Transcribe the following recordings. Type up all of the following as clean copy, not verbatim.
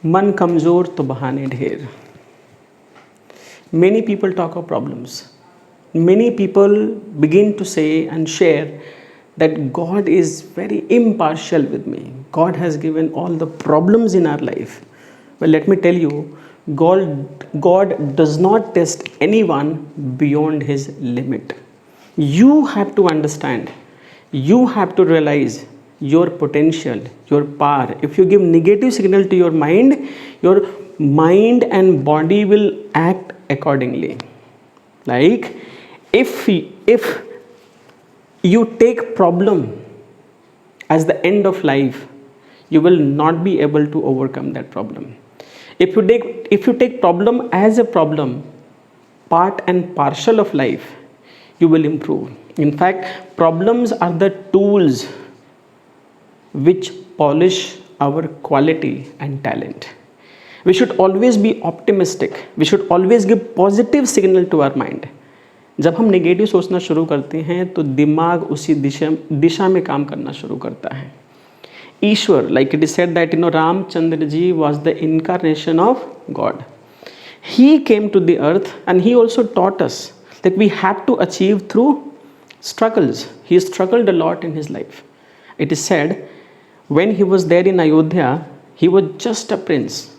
मन कमजोर तो बहाने ढेर. Many people talk of problems. Many people begin to say and share that God is very impartial with me. God has given all the problems in our life. Well, let me tell you, God does not test anyone beyond his limit. You have to understand, you have to realize your potential, your power. If you give negative signal to your mind and body will act accordingly. Like if you take problem as the end of life, you will not be able to overcome that problem. If you take problem as a problem, part and parcel of life, you will improve. In fact, problems are the tools which polish our quality and talent. We should always be optimistic. We should always give positive signal to our mind. जब हम negative सोचना शुरू करते हैं तो दिमाग उसी दिशा में काम करना शुरू करता है. ईश्वर, like it is said that Ramchandra ji was the incarnation of God. He came to the earth and he also taught us that we have to achieve through struggles. He struggled a lot in his life. It is said when he was there in Ayodhya, he was just a prince.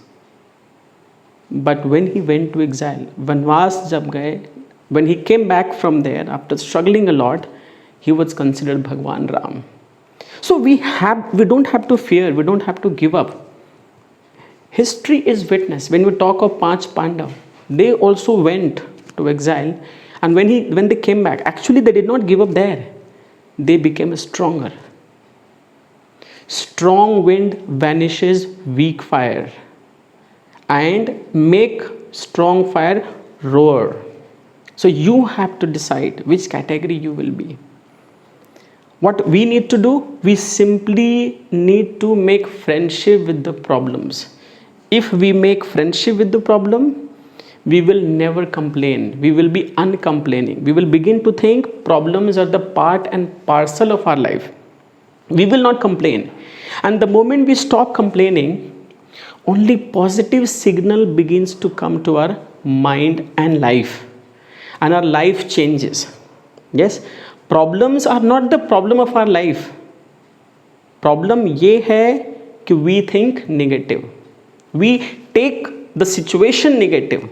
But when he went to exile, Vanvas jab gaye, when he came back from there after struggling a lot, he was considered Bhagwan Ram. So we don't have to fear, we don't have to give up. History is witness. When we talk of Panch Pandav, they also went to exile, and when they came back, actually they did not give up there. They became stronger. Strong wind vanishes weak fire, and make strong fire roar. So you have to decide which category you will be. What we need to do, we simply need to make friendship with the problems. If we make friendship with the problem, we will never complain. We will be uncomplaining. We will begin to think problems are the part and parcel of our life. We will not complain. And the moment we stop complaining, only positive signal begins to come to our mind and life. And our life changes. Yes, problems are not the problem of our life. Problem ये है कि we think negative. We take the situation negative,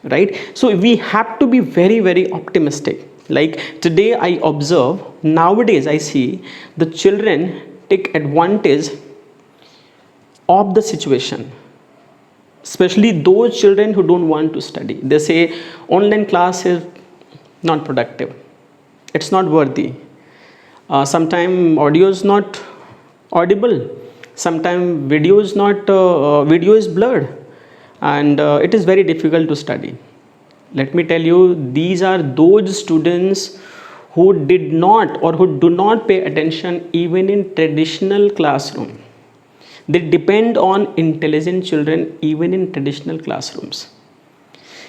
right? So we have to be very, very optimistic. Like today I observe, nowadays I see the children take advantage of the situation. Especially those children who don't want to study. They say online class is not productive. It's not worthy. Sometimes audio is not audible. Sometimes video is blurred, and it is very difficult to study. Let me tell you, these are those students who did not or who do not pay attention even in traditional classroom. They depend on intelligent children even in traditional classrooms.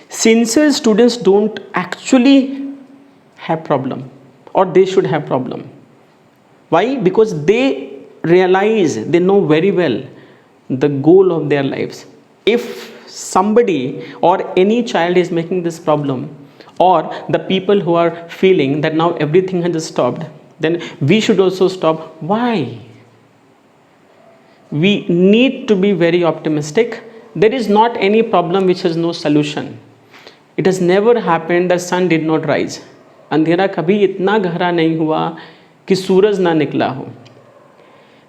Sincere students don't actually have problem, or they should have problem. Why? Because they realize, they know very well the goal of their lives. If somebody or any child is making this problem, or the people who are feeling that now everything has stopped, then we should also stop. Why? We need to be very optimistic. There is not any problem which has no solution. It has never happened that sun did not rise. अंधेरा कभी इतना गहरा नहीं हुआ कि सूरज ना निकला हो.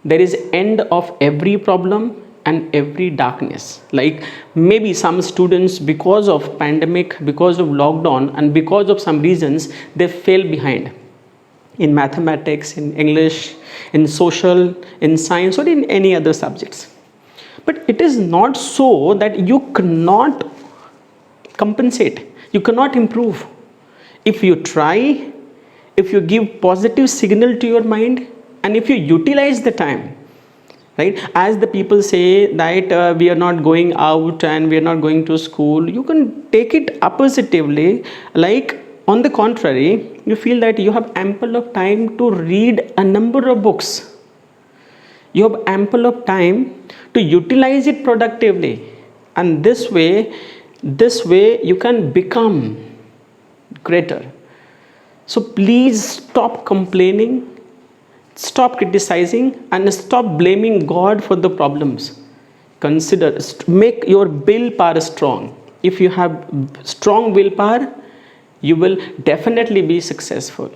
There is end of every problem and every darkness. Like maybe some students, because of pandemic, because of lockdown, and because of some reasons, they fell behind in mathematics, in English, in social, in science, or in any other subjects. But it is not so that you cannot compensate, you cannot improve. If you try, if you give positive signal to your mind, and if you utilize the time, right? As the people say that we are not going out and we are not going to school, you can take it positively. Like on the contrary, you feel that you have ample of time to read a number of books. You have ample of time to utilize it productively, and this way you can become greater. So please stop complaining, stop criticizing, and stop blaming God for the problems. Consider, make your willpower strong. If you have strong willpower, you will definitely be successful.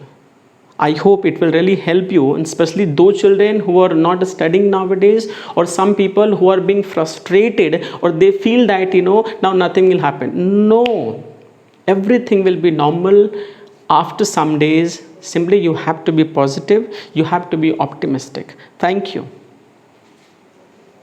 I hope it will really help you, and especially those children who are not studying nowadays, or some people who are being frustrated, or they feel that now nothing will happen. No, everything will be normal after some days. Simply you have to be positive, you have to be optimistic. Thank you.